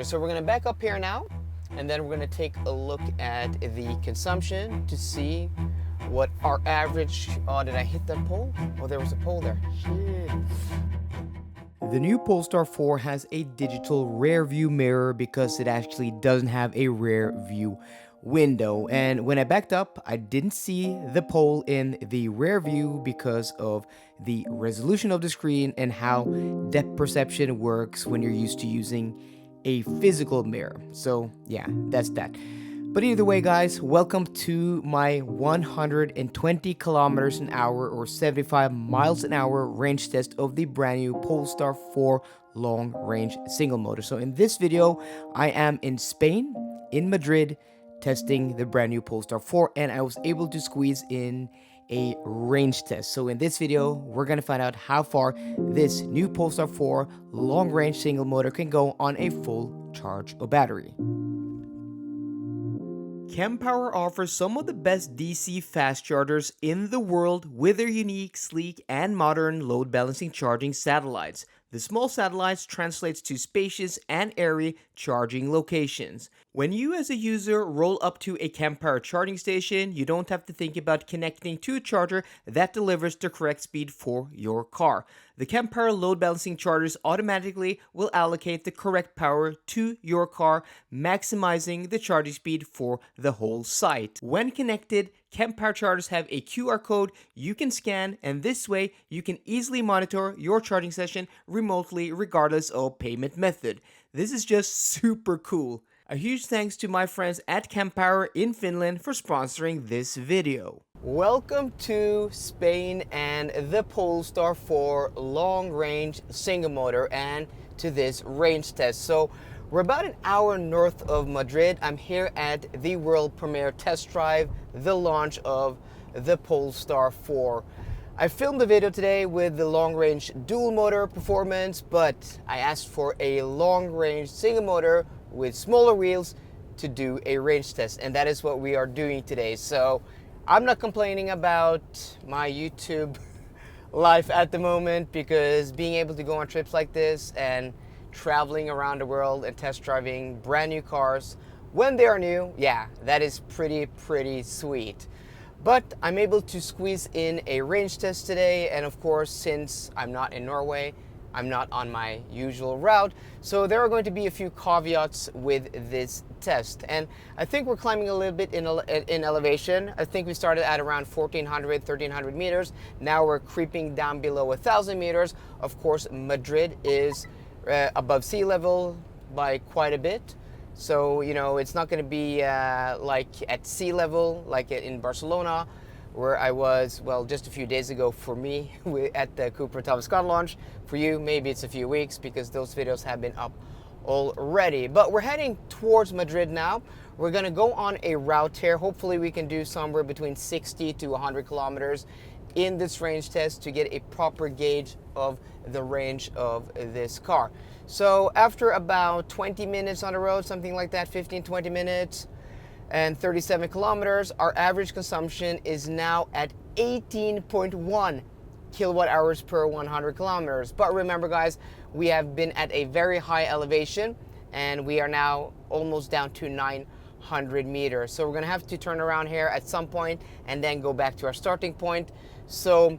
So we're going to back up here now, and then we're going to take a look at the consumption to see what our average. Oh, did I hit that pole? Oh, there was a pole there. Shit. The new Polestar 4 has a digital rear view mirror because it actually doesn't have a rear view window. And when I backed up, I didn't see the pole in the rear view because of the resolution of the screen and how depth perception works when you're used to using a physical mirror. So yeah, that's that. But either way, guys, welcome to my 120 kilometers an hour or 75 miles an hour range test of the brand new Polestar 4 long range single motor. So in this video, I am in Spain, in Madrid, testing the brand new Polestar 4, and I was able to squeeze in a range test. So in this video, we're gonna find out how far this new Polestar 4 long range single motor can go on a full charge of battery. Kempower offers some of the best DC fast chargers in the world with their unique, sleek, and modern load balancing charging satellites. The small satellites translates to spacious and airy charging locations. When you as a user roll up to a Kempower charging station, you don't have to think about connecting to a charger that delivers the correct speed for your car. The Kempower load balancing chargers automatically will allocate the correct power to your car, maximizing the charging speed for the whole site. When connected, Kempower chargers have a QR code you can scan, and this way you can easily monitor your charging session remotely regardless of payment method. This is just super cool. A huge thanks to my friends at Kempower in Finland for sponsoring this video. Welcome to Spain and the Polestar 4 long range single motor and to this range test. So we're about an hour north of Madrid. I'm here at the world premiere test drive, the launch of the Polestar 4. I filmed the video today with the long range dual motor performance, but I asked for a long range single motor with smaller wheels to do a range test, and that is what we are doing today. So I'm not complaining about my YouTube life at the moment, because being able to go on trips like this and traveling around the world and test driving brand new cars when they are new, yeah, that is pretty sweet. But I'm able to squeeze in a range test today, and of course, since I'm not in Norway, I'm not on my usual route, so there are going to be a few caveats with this test. And I think we're climbing a little bit in elevation. I think we started at around 1,300 meters. Now we're creeping down below 1,000 meters. Of course, Madrid is above sea level by quite a bit. So, you know, it's not going to be like at sea level, like in Barcelona, where I was, well, just a few days ago for me at the Cooper Thomas Scott launch. For you, maybe it's a few weeks because those videos have been up already. But we're heading towards Madrid now. We're going to go on a route here. Hopefully we can do somewhere between 60 to 100 kilometers in this range test to get a proper gauge of the range of this car. So after about 20 minutes on the road, something like that, 15-20 minutes, and 37 kilometers, our average consumption is now at 18.1 kilowatt hours per 100 kilometers. But remember, guys, we have been at a very high elevation, and we are now almost down to 900 meters. So we're gonna have to turn around here at some point and then go back to our starting point. So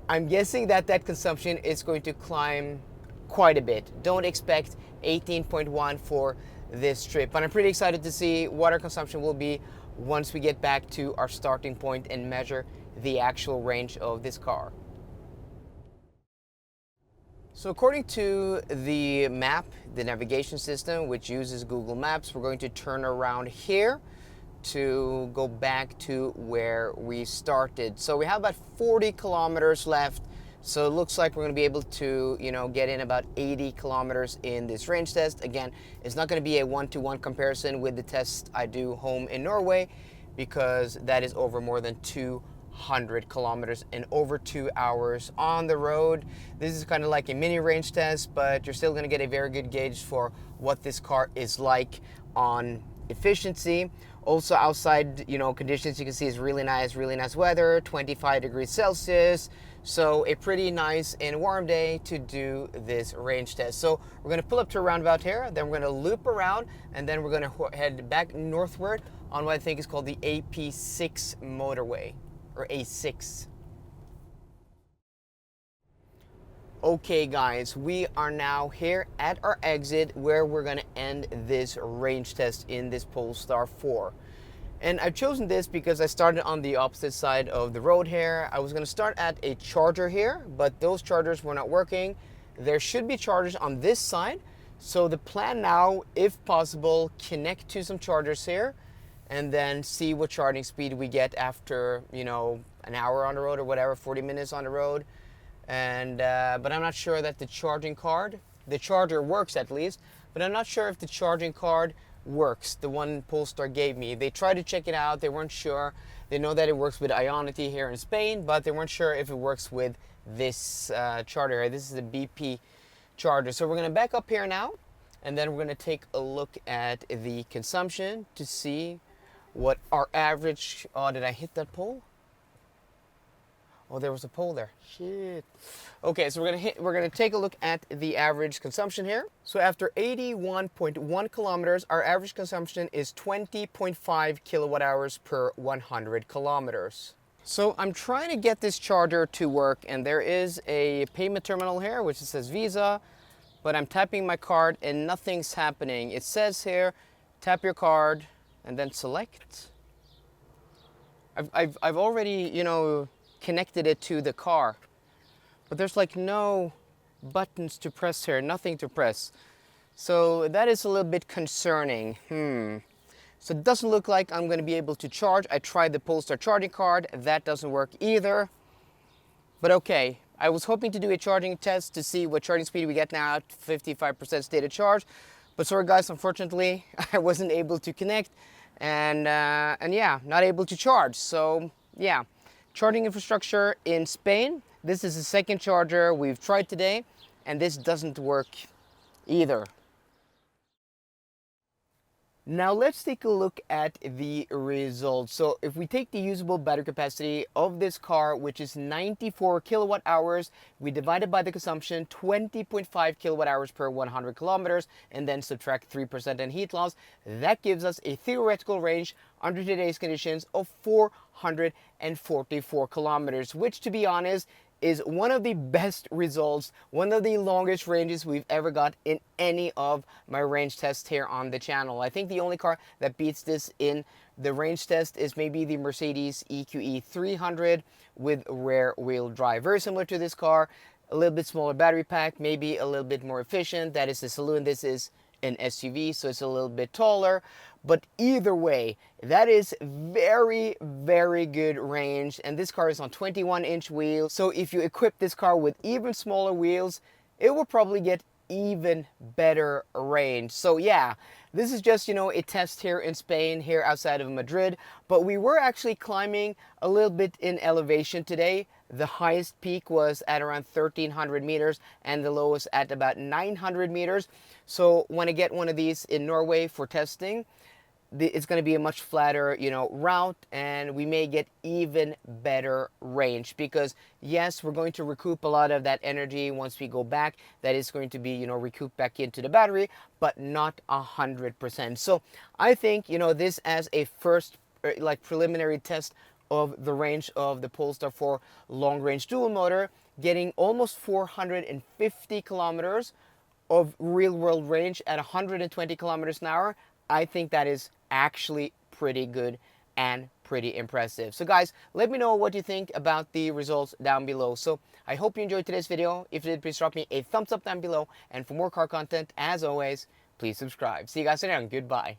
I'm guessing that that consumption is going to climb quite a bit. Don't expect 18.1 for this trip, but I'm pretty excited to see what our consumption will be once we get back to our starting point and measure the actual range of this car. So according to the map, the navigation system, which uses Google Maps, we're going to turn around here to go back to where we started. So we have about 40 kilometers left. So it looks like we're going to be able to, you know, get in about 80 kilometers in this range test. Again, it's not going to be a one-to-one comparison with the test I do home in Norway, because that is over more than 200 kilometers and over 2 hours on the road. This is kind of like a mini range test, but you're still going to get a very good gauge for what this car is like on efficiency. Also outside, you know, conditions you can see is really nice weather, 25 degrees Celsius. So a pretty nice and warm day to do this range test. So we're going to pull up to a roundabout here, then we're going to loop around, and then we're going to head back northward on what I think is called the AP6 motorway, or A6. Okay guys, we are now here at our exit where we're going to end this range test in this Polestar 4. And I've chosen this because I started on the opposite side of the road here. I was going to start at a charger here, but those chargers were not working. There should be chargers on this side. So the plan now, if possible, connect to some chargers here and then see what charging speed we get after, you know, an hour on the road or whatever, 40 minutes on the road. And but I'm not sure that the charger works at least, but I'm not sure if the charging card works, the one Polestar gave me. They tried to check it out, they weren't sure. They know that it works with Ionity here in Spain, but they weren't sure if it works with this charger. This is a BP charger. So we're going to back up here now, and then we're going to take a look at the consumption to see what our average... Oh, did I hit that pole? Oh, there was a pole there. Shit. Okay, so we're gonna take a look at the average consumption here. So after 81.1 kilometers, our average consumption is 20.5 kilowatt hours per 100 kilometers. So I'm trying to get this charger to work, and there is a payment terminal here which says Visa, but I'm tapping my card and nothing's happening. It says here, tap your card and then select. I've already, you know, connected it to the car, but there's like no buttons to press here, nothing to press. So that is a little bit concerning. So it doesn't look like I'm going to be able to charge. I tried the Polestar charging card, that doesn't work either. But okay, I was hoping to do a charging test to see what charging speed we get now at 55% state of charge. But sorry guys, unfortunately I wasn't able to connect, and yeah, not able to charge. So yeah. Charging infrastructure in Spain. This is the second charger we've tried today, and this doesn't work either. Now let's take a look at the results. So if we take the usable battery capacity of this car, which is 94 kilowatt hours, we divide it by the consumption, 20.5 kilowatt hours per 100 kilometers, and then subtract 3% in heat loss, that gives us a theoretical range under today's conditions of 444 kilometers, which, to be honest, is one of the best results, one of the longest ranges we've ever got in any of my range tests here on the channel. I think the only car that beats this in the range test is maybe the Mercedes EQE 300 with rear wheel drive. Very similar to this car, a little bit smaller battery pack, maybe a little bit more efficient. That is the saloon. This is an SUV, so it's a little bit taller. But either way, that is very, very good range. And this car is on 21-inch wheels. So if you equip this car with even smaller wheels, it will probably get even better range. So yeah, this is just, you know, a test here in Spain, here outside of Madrid. But we were actually climbing a little bit in elevation today. The highest peak was at around 1,300 meters and the lowest at about 900 meters. So when I get one of these in Norway for testing, it's going to be a much flatter, you know, route, and we may get even better range because yes, we're going to recoup a lot of that energy once we go back. That is going to be, you know, recouped back into the battery, but not 100%. So I think, you know, this as a first like preliminary test of the range of the Polestar 4 long range dual motor, getting almost 450 kilometers of real world range at 120 kilometers an hour. I think that is actually pretty good and pretty impressive. So guys, let me know what you think about the results down below. So I hope you enjoyed today's video. If you did, please drop me a thumbs up down below. And for more car content, as always, please subscribe. See you guys later and goodbye.